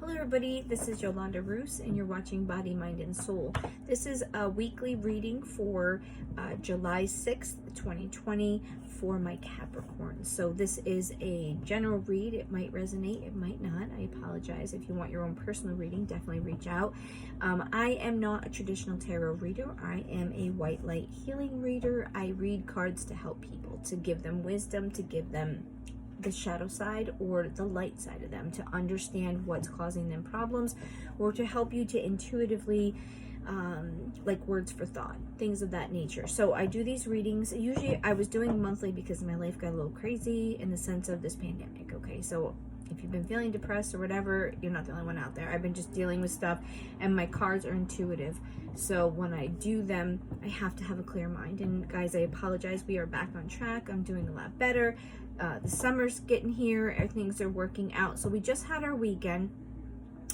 Hello everybody, this is Yolanda Roos and you're watching Body, Mind, and Soul. This is a weekly reading for July 6th, 2020 for my Capricorn. So this is a general read. It might resonate, it might not. I apologize. If you want your own personal reading, definitely reach out. I am not a traditional tarot reader. I am a white light healing reader. I read cards to help people, to give them wisdom, to give them the shadow side or the light side of them, to understand what's causing them problems, or to help you to intuitively like words for thought, things of that nature. So I do these readings. Usually I was doing monthly because my life got a little crazy in the sense of this pandemic. Okay, so if you've been feeling depressed or whatever, you're not the only one out there. I've been just dealing with stuff, and my cards are intuitive. So when I do them, I have to have a clear mind. And guys, I apologize. We are back on track. I'm doing a lot better. The summer's getting here. Things are working out. So we just had our weekend.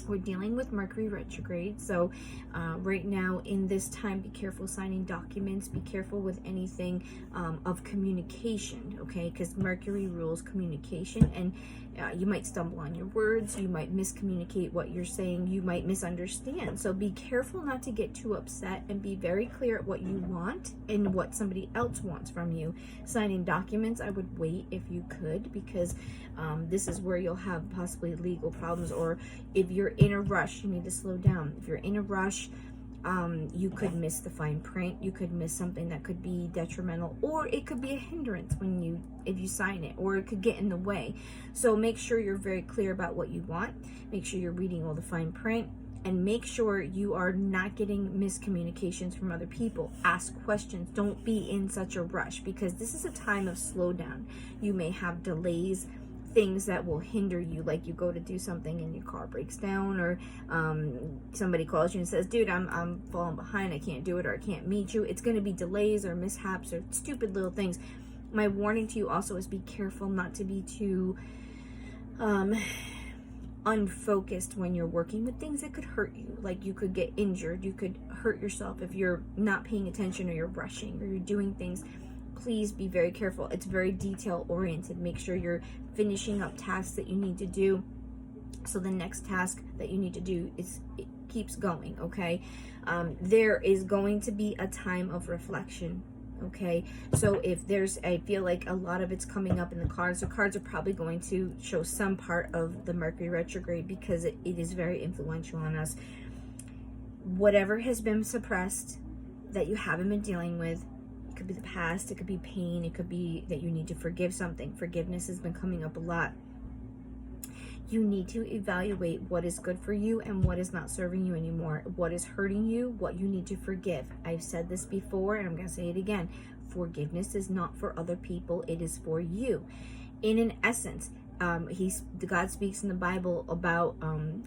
We're dealing with Mercury retrograde. So right now in this time, be careful signing documents. Be careful with anything of communication, okay? Because Mercury rules communication, and you might stumble on your words. You might miscommunicate what you're saying. You might misunderstand. So be careful not to get too upset, and be very clear at what you want and what somebody else wants from you. Signing documents, I would wait if you could, because this is where you'll have possibly legal problems, or if you're in a rush, you need to slow down. If you're in a rush, you could miss the fine print. You could miss something that could be detrimental, or it could be a hindrance if you sign it, or it could get in the way. So make sure you're very clear about what you want. Make sure you're reading all the fine print, and make sure you are not getting miscommunications from other people. Ask questions. Don't be in such a rush, because this is a time of slowdown. You may have delays, things that will hinder you, like you go to do something and your car breaks down, or somebody calls you and says, dude, I'm falling behind, I can't do it, or I can't meet you. It's going to be delays or mishaps or stupid little things. My warning to you also is be careful not to be too unfocused when you're working with things that could hurt you. Like you could get injured, you could hurt yourself if you're not paying attention, or you're rushing, or you're doing things. Please be very careful. It's very detail oriented. Make sure you're finishing up tasks that you need to do, so the next task that you need to do it keeps going, okay? There is going to be a time of reflection, okay? So if I feel like a lot of it's coming up in the cards are probably going to show some part of the Mercury retrograde, because it is very influential on us. Whatever has been suppressed that you haven't been dealing with, it could be the past, it could be pain, it could be that you need to forgive something. Forgiveness has been coming up a lot. You need to evaluate what is good for you and what is not serving you anymore, what is hurting you, what you need to forgive. I've said this before, and I'm going to say it again. Forgiveness is not for other people, it is for you. In an essence, God speaks in the Bible about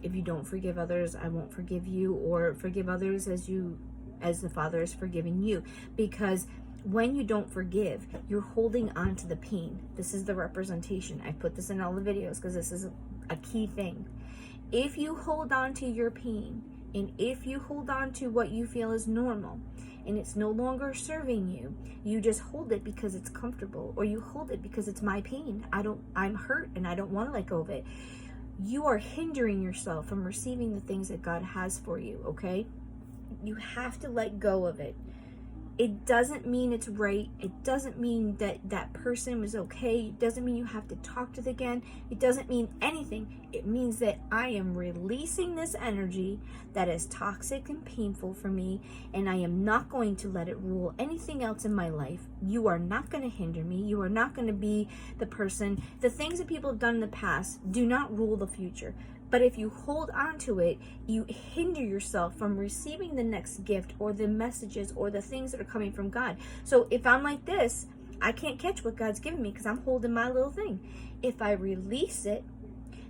if you don't forgive others, I won't forgive you, or forgive others as the Father is forgiving you. Because when you don't forgive, you're holding on to the pain. This is the representation. I put this in all the videos because this is a key thing. If you hold on to your pain, and if you hold on to what you feel is normal, and it's no longer serving you, you just hold it because it's comfortable, or you hold it because it's my pain. I'm hurt and I don't want to let go of it. You are hindering yourself from receiving the things that God has for you, okay? You have to let go of it. It doesn't mean it's right. It doesn't mean that that person was okay. It doesn't mean you have to talk to them again. It doesn't mean anything. It means that I am releasing this energy that is toxic and painful for me, and I am not going to let it rule anything else in my life. You are not going to hinder me. You are not going to be the person. The things that people have done in the past do not rule the future. But if you hold on to it, you hinder yourself from receiving the next gift, or the messages, or the things that are coming from God. So if I'm like this, I can't catch what God's giving me because I'm holding my little thing. If I release it,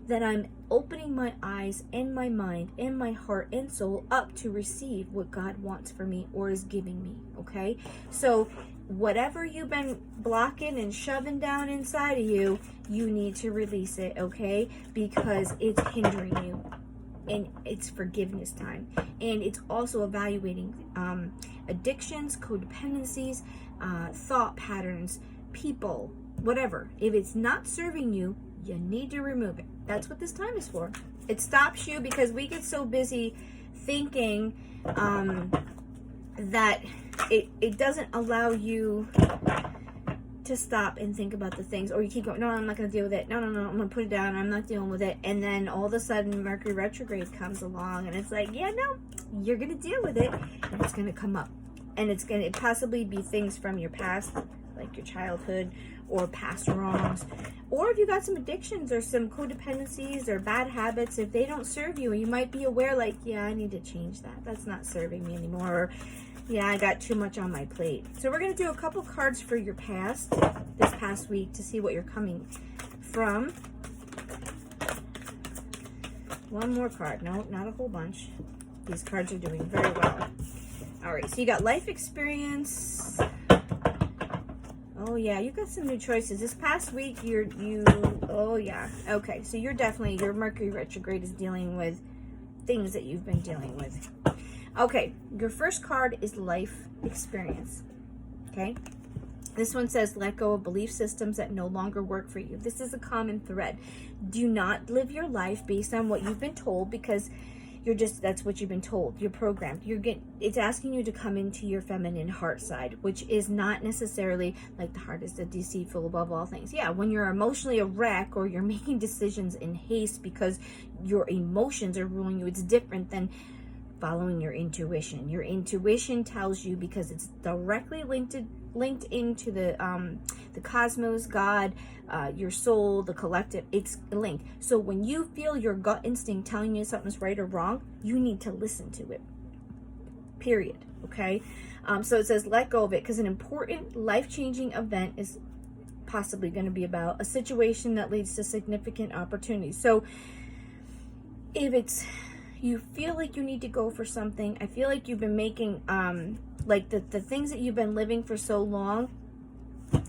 then I'm opening my eyes and my mind and my heart and soul up to receive what God wants for me or is giving me, okay? So whatever you've been blocking and shoving down inside of you, you need to release it, okay? Because it's hindering you. And it's forgiveness time. And it's also evaluating addictions, codependencies, thought patterns, people, whatever. If it's not serving you, you need to remove it. That's what this time is for. It stops you because we get so busy thinking that it doesn't allow you to stop and think about the things, or you keep going, no, I'm not going to deal with it. No, I'm going to put it down. I'm not dealing with it. And then all of a sudden Mercury retrograde comes along and it's like, yeah, no, you're going to deal with it, and it's going to come up. And it's going to possibly be things from your past, like your childhood, or past wrongs, or if you got some addictions or some codependencies or bad habits, if they don't serve you, you might be aware, like, yeah, I need to change that. That's not serving me anymore. Or, yeah, I got too much on my plate. So we're going to do a couple cards for your past, this past week, to see what you're coming from. One more card. No, not a whole bunch. These cards are doing very well. All right, so you got life experience. Oh yeah, you got some new choices. This past week, oh yeah. Okay, so you're definitely, your Mercury retrograde is dealing with things that you've been dealing with. Okay, your first card is life experience. Okay, this one says let go of belief systems that no longer work for you. This is a common thread. Do not live your life based on what you've been told, because that's what you've been told. You're programmed. It's asking you to come into your feminine heart side, which is not necessarily like the heart is the deceitful above all things. Yeah, when you're emotionally a wreck, or you're making decisions in haste because your emotions are ruling you, it's different than following your intuition. Your intuition tells you, because it's directly linked into the cosmos, God, your soul, the collective. It's linked. So when you feel your gut instinct telling you something's right or wrong, you need to listen to it. Period. Okay. So it says let go of it, because an important life-changing event is possibly going to be about a situation that leads to significant opportunities. So if you feel like you need to go for something, I feel like you've been making like the things that you've been living for so long,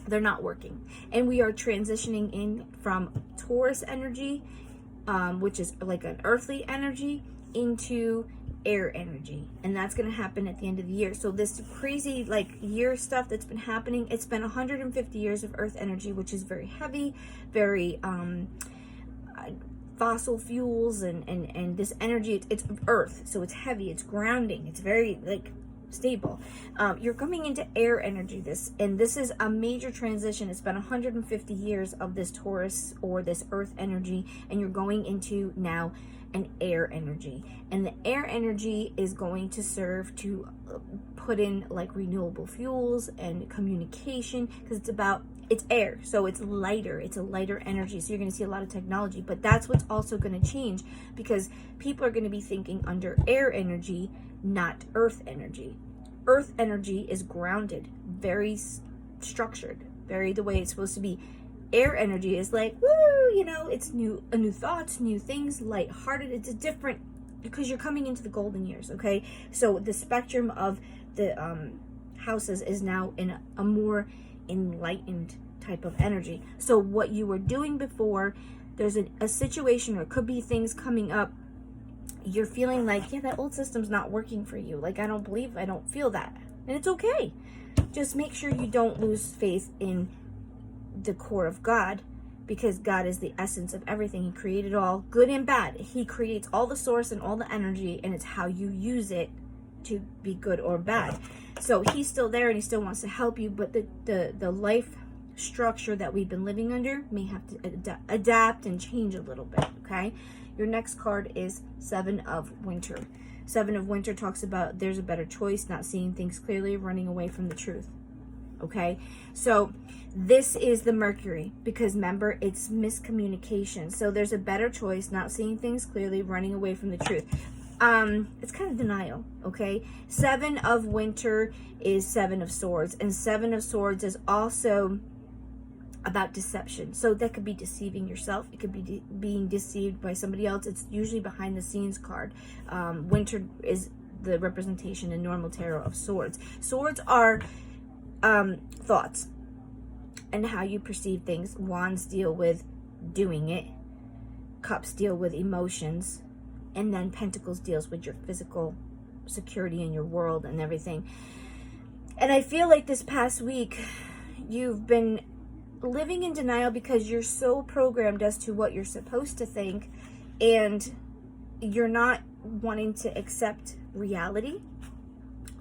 they're not working. And we are transitioning in from Taurus energy, which is like an earthly energy, into air energy. And that's going to happen at the end of the year. So this crazy like year stuff that's been happening, it's been 150 years of earth energy, which is very heavy, very fossil fuels and this energy, it's earth, so it's heavy, it's grounding, it's very like stable. You're coming into air energy, this is a major transition. It's been 150 years of this Taurus or this earth energy, and you're going into now an air energy, and the air energy is going to serve to put in like renewable fuels and communication, because it's air, so it's lighter. It's a lighter energy, so you're going to see a lot of technology. But that's what's also going to change, because people are going to be thinking under air energy, not earth energy. Earth energy is grounded, very structured, very the way it's supposed to be. Air energy is like, woo, it's new thoughts, new things, lighthearted. It's a different, because you're coming into the golden years. Okay, so the spectrum of the houses is now in a more enlightened type of energy. So what you were doing before, there's a situation, or it could be things coming up, you're feeling like, yeah, that old system's not working for you. Like, I don't feel that. And it's okay. Just make sure you don't lose faith in the core of God, because God is the essence of everything. He created all, good and bad. He creates all the source and all the energy, and it's how you use it to be good or bad. So he's still there, and he still wants to help you, but the life structure that we've been living under may have to adapt and change a little bit. Okay, your next card is Seven of Winter. Seven of Winter talks about there's a better choice, not seeing things clearly, running away from the truth. Okay, so this is the Mercury, because remember, it's miscommunication. So there's a better choice, not seeing things clearly, running away from the truth. It's kind of denial. Okay, Seven of Winter is Seven of Swords, and Seven of Swords is also about deception. So that could be deceiving yourself. It could be being deceived by somebody else. It's usually behind the scenes card. Winter is the representation in normal tarot of swords. Swords are thoughts and how you perceive things. Wands deal with doing it. Cups deal with emotions. And then Pentacles deals with your physical security in your world and everything. And I feel like this past week, you've been living in denial because you're so programmed as to what you're supposed to think. And you're not wanting to accept reality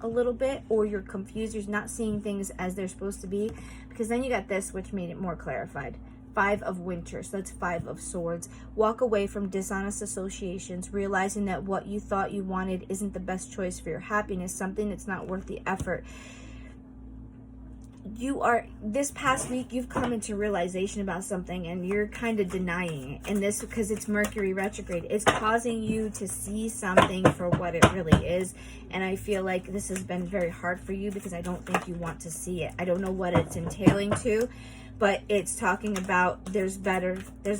a little bit, or you're confused, you're not seeing things as they're supposed to be, because then you got this, which made it more clarified. 5 of Winter, so that's 5 of Swords. Walk away from dishonest associations, realizing that what you thought you wanted isn't the best choice for your happiness, something that's not worth the effort. This past week, you've come into realization about something, and you're kind of denying it. And this, because it's Mercury retrograde, it's causing you to see something for what it really is. And I feel like this has been very hard for you, because I don't think you want to see it. I don't know what it's entailing to, but it's talking about there's a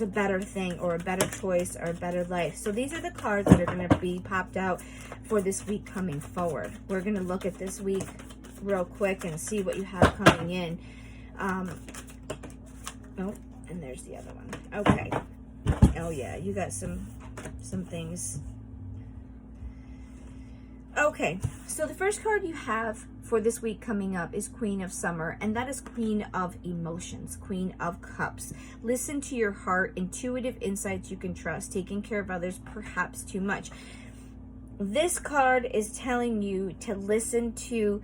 better thing, or a better choice, or a better life. So these are the cards that are going to be popped out for this week coming forward. We're going to look at this week real quick and see what you have coming in. Oh, and there's the other one. Okay. Oh yeah, you got some things. Okay, so the first card you have for this week coming up is Queen of Summer, and that is Queen of Emotions, Queen of Cups. Listen to your heart, intuitive insights you can trust, taking care of others perhaps too much. This card is telling you to listen to,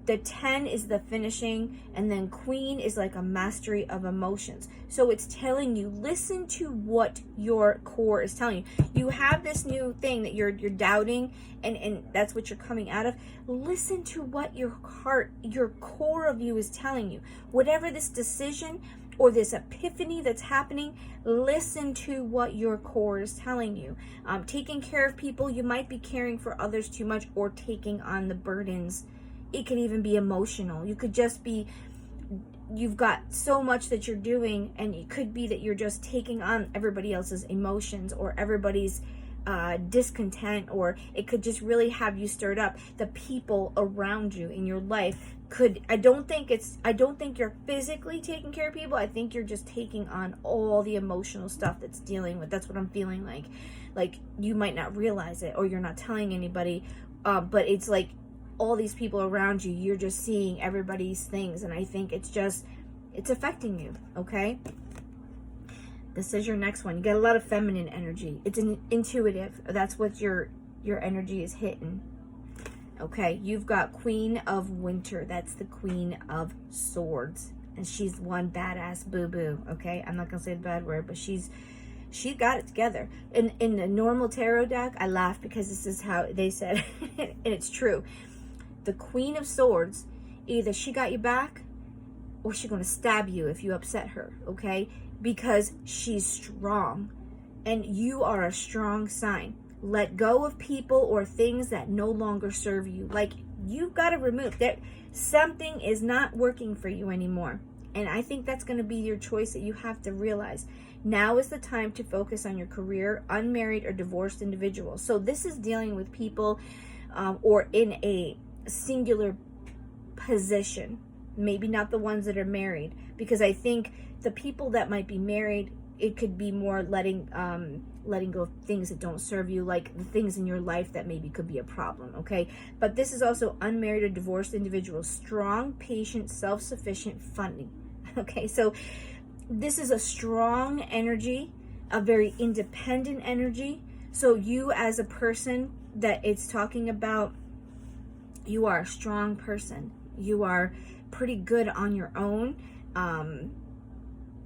the 10 is the finishing, and then Queen is like a mastery of emotions. So it's telling you, listen to what your core is telling you. You have this new thing that you're doubting, and that's what you're coming out of. Listen to what your heart, your core of you is telling you. Whatever this decision or this epiphany that's happening, listen to what your core is telling you. Taking care of people, you might be caring for others too much, or taking on the burdens. It could even be emotional. You could just be, you've got so much that you're doing, and it could be that you're just taking on everybody else's emotions, or everybody's discontent, or it could just really have you stirred up. The people around you in your life could, I don't think you're physically taking care of people. I think you're just taking on all the emotional stuff that's dealing with. That's what I'm feeling like. Like, you might not realize it, or you're not telling anybody, but it's like, all these people around you, you're just seeing everybody's things, and I think it's affecting you. Okay, this is your next one. You get a lot of feminine energy. It's an intuitive. That's what your energy is hitting. Okay, you've got Queen of Winter. That's the Queen of Swords, and she's one badass boo-boo. Okay, I'm not gonna say the bad word, but she got it together. In the normal tarot deck, I laugh because this is how they said, and it's true. The Queen of Swords, either she got you back, or she's going to stab you if you upset her, okay? Because she's strong, and you are a strong sign. Let go of people or things that no longer serve you. Like, you've got to remove that. Something is not working for you anymore, and I think that's going to be your choice that you have to realize. Now is the time to focus on your career, unmarried or divorced individuals. So this is dealing with people or in a singular position, maybe not the ones that are married, because I think the people that might be married, it could be more letting go of things that don't serve you, like the things in your life that maybe could be a problem. Okay, but this is also unmarried or divorced individuals, strong, patient, self-sufficient, funny. Okay, so this is a strong energy, a very independent energy. So you as a person that it's talking about, you are a strong person. You are pretty good on your own.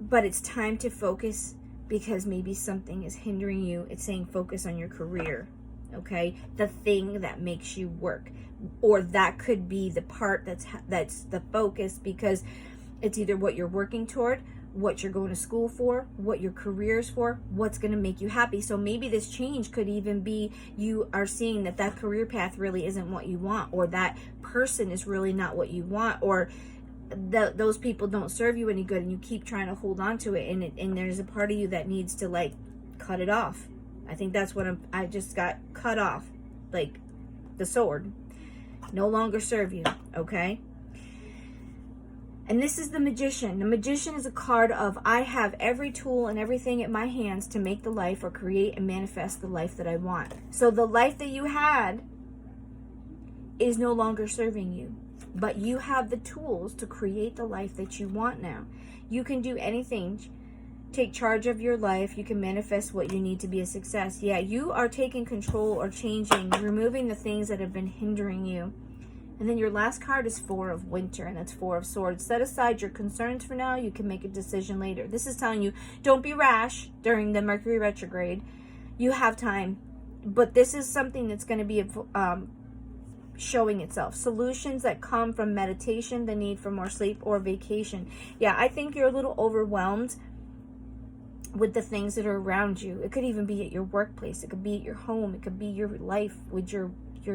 But it's time to focus, because maybe something is hindering you. It's saying focus on your career, okay? The thing that makes you work. Or that could be the part that's the focus, because it's either what you're working toward, what you're going to school for, what your career is for, what's going to make you happy. So maybe this change could even be you are seeing that career path really isn't what you want, or that person is really not what you want, or those people don't serve you any good, and you keep trying to hold on to it, and there's a part of you that needs to like cut it off. I think that's what I just got cut off, like the sword. No longer serve you, okay? And this is the Magician. The Magician is a card of, I have every tool and everything at my hands to make the life or create and manifest the life that I want. So the life that you had is no longer serving you, but you have the tools to create the life that you want now. You can do anything take charge of your life. You can manifest what you need to be a success. Yeah, you are taking control or changing, removing the things that have been hindering you. And then your last card is Four of Winter, and that's Four of Swords. Set aside your concerns for now. You can make a decision later. This is telling you, don't be rash during the Mercury retrograde. You have time. But this is something that's going to be showing itself. Solutions that come from meditation, the need for more sleep, or vacation. Yeah, I think you're a little overwhelmed with the things that are around you. It could even be at your workplace. It could be at your home. It could be your life with your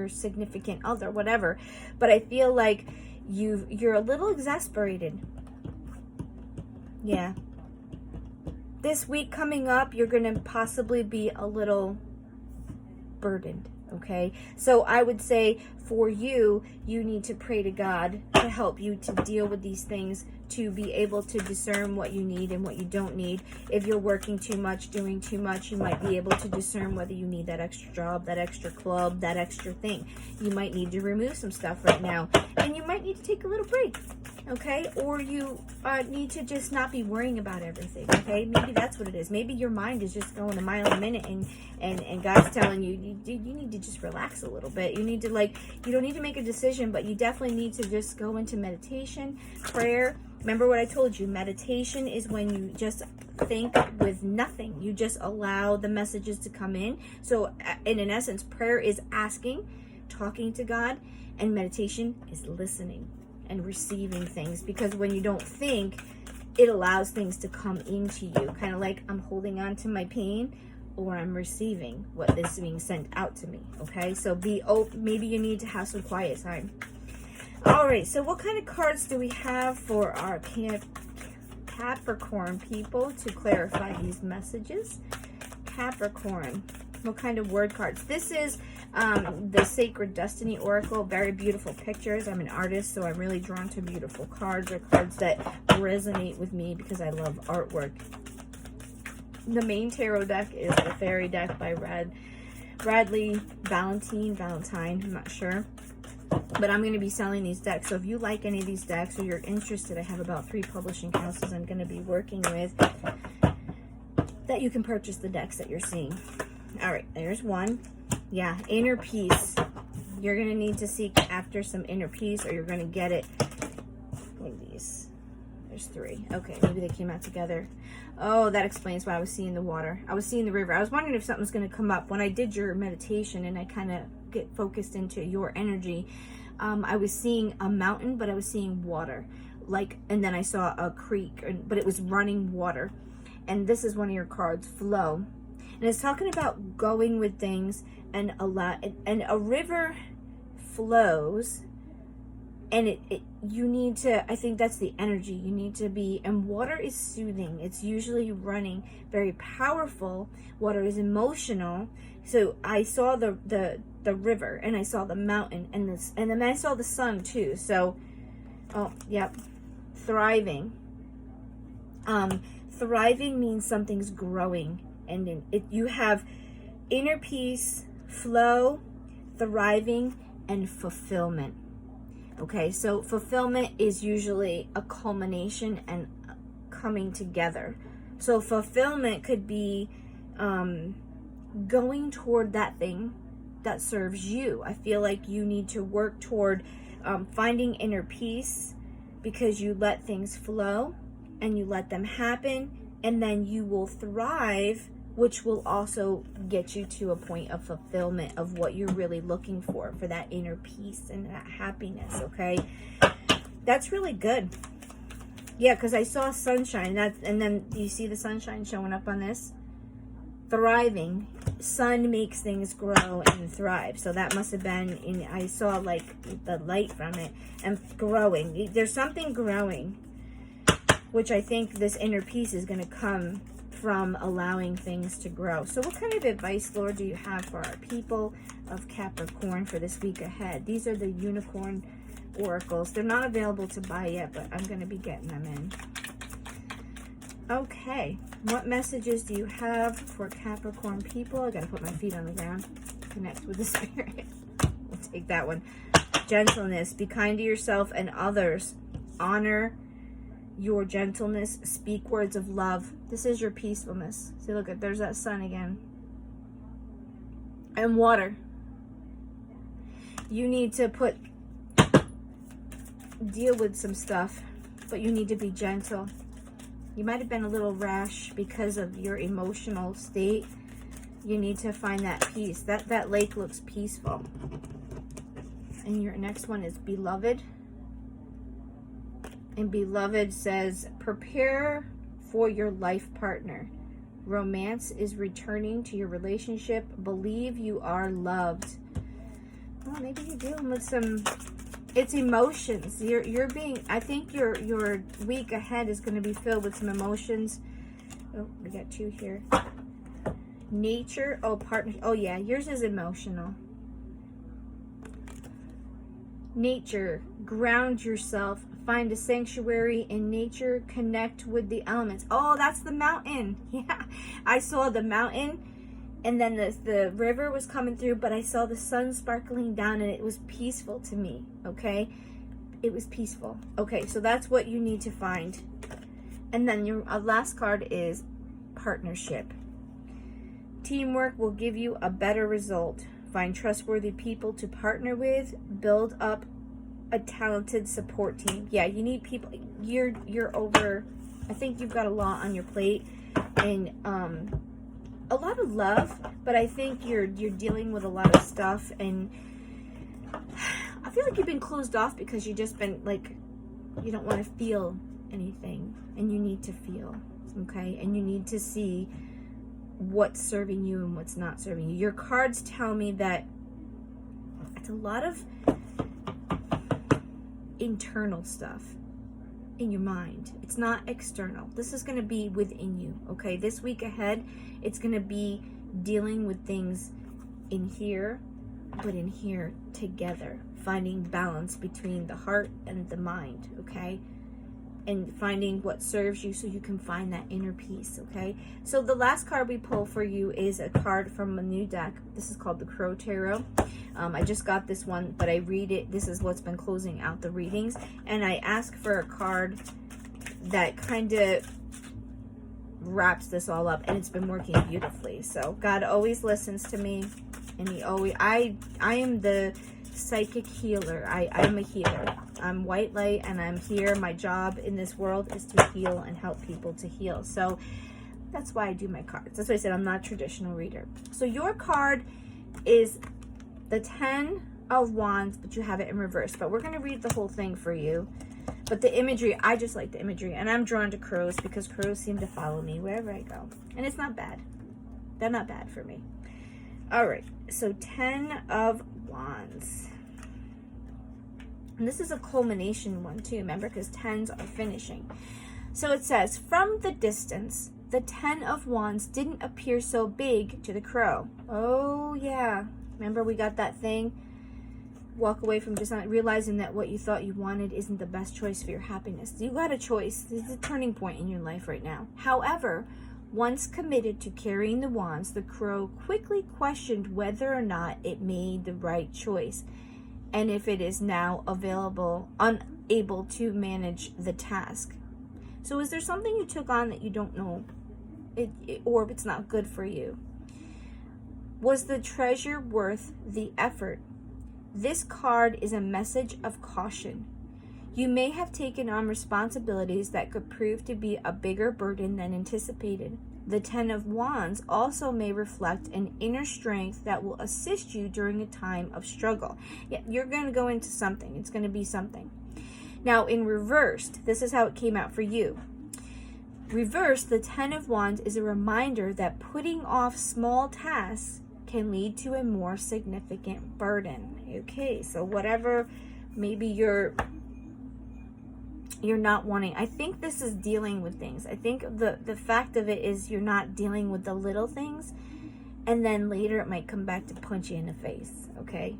significant other, whatever. But I feel like you're a little exasperated. Yeah. This week coming up, you're going to possibly be a little burdened. Okay, so I would say for you, you need to pray to God to help you to deal with these things, to be able to discern what you need and what you don't need. If you're working too much, doing too much, you might be able to discern whether you need that extra job, that extra club, that extra thing. You might need to remove some stuff right now, and you might need to take a little break, okay? Or you need to just not be worrying about everything, okay? Maybe that's what it is. Maybe your mind is just going a mile a minute, and God's telling you, you need to just relax a little bit. You need to, you don't need to make a decision, but you definitely need to just go into meditation, prayer. Remember what I told you, meditation is when you just think with nothing. You just allow the messages to come in. So in essence, prayer is asking, talking to God, and meditation is listening and receiving things. Because when you don't think, it allows things to come into you. Kind of like I'm holding on to my pain, or I'm receiving what is being sent out to me. Okay, so be open. Maybe you need to have some quiet time. All right, so what kind of cards do we have for our Capricorn people to clarify these messages? Capricorn, what kind of word cards? This is the Sacred Destiny Oracle. Very beautiful pictures. I'm an artist, so I'm really drawn to beautiful cards, or cards that resonate with me because I love artwork. The main tarot deck is the Fairy deck by Bradley Valentine, I'm not sure. But I'm going to be selling these decks. So if you like any of these decks, or you're interested, I have about 3 publishing houses I'm going to be working with that you can purchase the decks that you're seeing. All right, there's one. Yeah, inner peace. You're going to need to seek after some inner peace, or you're going to get it. Look at these. There's 3. Okay, maybe they came out together. Oh, that explains why I was seeing the water. I was seeing the river. I was wondering if something's going to come up. When I did your meditation and I kind of get focused into your energy, I was seeing a mountain, but I was seeing water. And then I saw a creek, but it was running water. And this is one of your cards, Flow. And it's talking about going with things, and a river flows. And you need to, I think that's the energy. You need to be, and water is soothing. It's usually running, very powerful. Water is emotional. So I saw the river, and I saw the mountain, and then I saw the sun too. So, oh, yep. Thriving. Thriving means something's growing. And you have inner peace, flow, thriving, and fulfillment. Okay, so fulfillment is usually a culmination and coming together. So fulfillment could be going toward that thing that serves you. I feel like you need to work toward finding inner peace, because you let things flow and you let them happen, and then you will thrive, which will also get you to a point of fulfillment of what you're really looking for that inner peace and that happiness, okay? That's really good. Yeah, because I saw sunshine, and then you see the sunshine showing up on this? Thriving. Sun makes things grow and thrive. So that must have been, I saw the light from it, and growing. There's something growing, which I think this inner peace is going to come from allowing things to grow. So what kind of advice, Lord, do you have for our people of Capricorn for this week ahead? These are the unicorn oracles. They're not available to buy yet, but I'm going to be getting them in. Okay, what messages do you have for Capricorn people? I got to put my feet on the ground, connect with the spirit. We'll take that one. Gentleness. Be kind to yourself and others. Honor your gentleness. Speak words of love. This is your peacefulness. See, look at, there's that sun again. And water. You need to deal with some stuff, but you need to be gentle. You might have been a little rash because of your emotional state. You need to find that peace. That lake looks peaceful. And your next one is beloved. And beloved says, prepare for your life partner. Romance is returning to your relationship. Believe you are loved. Well, maybe you're dealing with some, it's emotions. You're being, I think your week ahead is going to be filled with some emotions. Oh, we got 2 here. Nature, oh, partner, oh yeah, yours is emotional. Nature, ground yourself, find a sanctuary in nature, connect with the elements. Oh, that's the mountain. Yeah, I saw the mountain, and then the river was coming through, but I saw the sun sparkling down, and it was peaceful to me, okay? It was peaceful. Okay, so that's what you need to find. And then your last card is partnership. Teamwork will give you a better result. Find trustworthy people to partner with. Build up a talented support team. Yeah, you need people. You're over. I think you've got a lot on your plate, and a lot of love. But I think you're dealing with a lot of stuff, and I feel like you've been closed off because you've just been like, you don't want to feel anything, and you need to feel. Okay, and you need to see what's serving you and what's not serving you. Your cards tell me that it's a lot of internal stuff in your mind. It's not external. This is going to be within you, okay? This week ahead, it's going to be dealing with things in here, but in here together, finding balance between the heart and the mind, okay? And finding what serves you so you can find that inner peace, okay? So the last card we pull for you is a card from a new deck. This is called the Crow Tarot. I just got this one, but I read it. This is what's been closing out the readings. And I ask for a card that kind of wraps this all up, and it's been working beautifully. So God always listens to me, and he always, I am the psychic healer. I'm a healer. I'm white light, and I'm here. My job in this world is to heal and help people to heal. So that's why I do my cards. That's why I said I'm not a traditional reader. So your card is the 10 of Wands, but you have it in reverse. But we're going to read the whole thing for you. But the imagery, I just like the imagery. And I'm drawn to crows because crows seem to follow me wherever I go. And it's not bad. They're not bad for me. All right. So 10 of Wands. And this is a culmination one too, remember, because 10s are finishing. So it says, from the distance, the 10 of Wands didn't appear so big to the crow. Oh, yeah. Remember, we got that thing? Walk away from just not realizing that what you thought you wanted isn't the best choice for your happiness. You got a choice. This is a turning point in your life right now. However, once committed to carrying the wands, the crow quickly questioned whether or not it made the right choice, and if it is now unable to manage the task. So is there something you took on that you don't know, or if it's not good for you? Was the treasure worth the effort? This card is a message of caution. You may have taken on responsibilities that could prove to be a bigger burden than anticipated. The 10 of Wands also may reflect an inner strength that will assist you during a time of struggle. Yeah, you're going to go into something. It's going to be something. Now, in reversed, this is how it came out for you. Reversed, the 10 of Wands is a reminder that putting off small tasks can lead to a more significant burden. Okay, so whatever maybe you're not wanting. I think this is dealing with things. I think the fact of it is you're not dealing with the little things, and then later it might come back to punch you in the face, okay?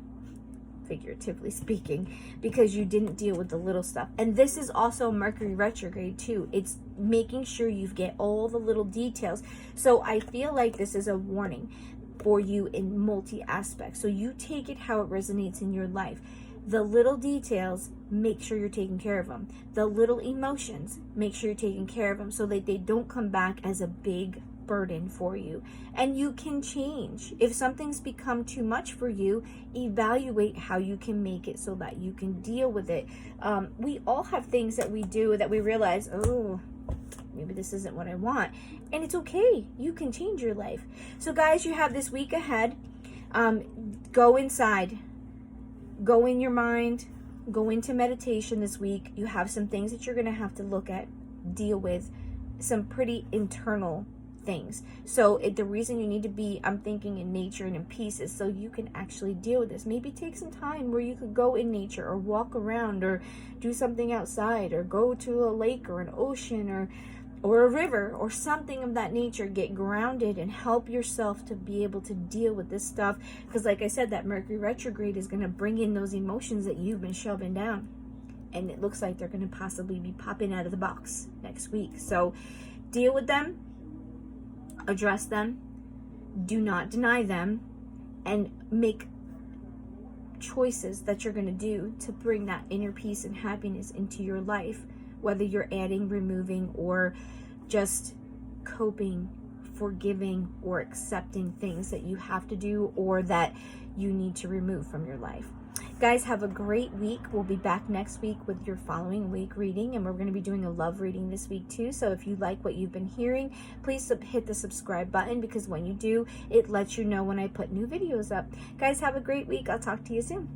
Figuratively speaking, because you didn't deal with the little stuff. And this is also Mercury retrograde too. It's making sure you get all the little details. So I feel like this is a warning for you in multi aspects. So you take it how it resonates in your life. The little details, make sure you're taking care of them. The little emotions, make sure you're taking care of them so that they don't come back as a big burden for you. And you can change. If something's become too much for you, evaluate how you can make it so that you can deal with it. We all have things that we do that we realize, oh, maybe this isn't what I want. And it's okay. You can change your life. So guys, you have this week ahead. Go inside. Go in your mind. Go into meditation this week. You have some things that you're going to have to look at, deal with, some pretty internal things. So the reason you need to be, I'm thinking, in nature and in peace is so you can actually deal with this. Maybe take some time where you could go in nature or walk around or do something outside or go to a lake or an ocean or a river or something of that nature. Get grounded and help yourself to be able to deal with this stuff, because like I said, that Mercury retrograde is going to bring in those emotions that you've been shoving down, and it looks like they're going to possibly be popping out of the box next week. So deal with them, address them, do not deny them, and make choices that you're going to do to bring that inner peace and happiness into your life, whether you're adding, removing, or just coping, forgiving, or accepting things that you have to do or that you need to remove from your life. Guys, have a great week. We'll be back next week with your following week reading, and we're going to be doing a love reading this week too. So if you like what you've been hearing, please hit the subscribe button, because when you do, it lets you know when I put new videos up. Guys, have a great week. I'll talk to you soon.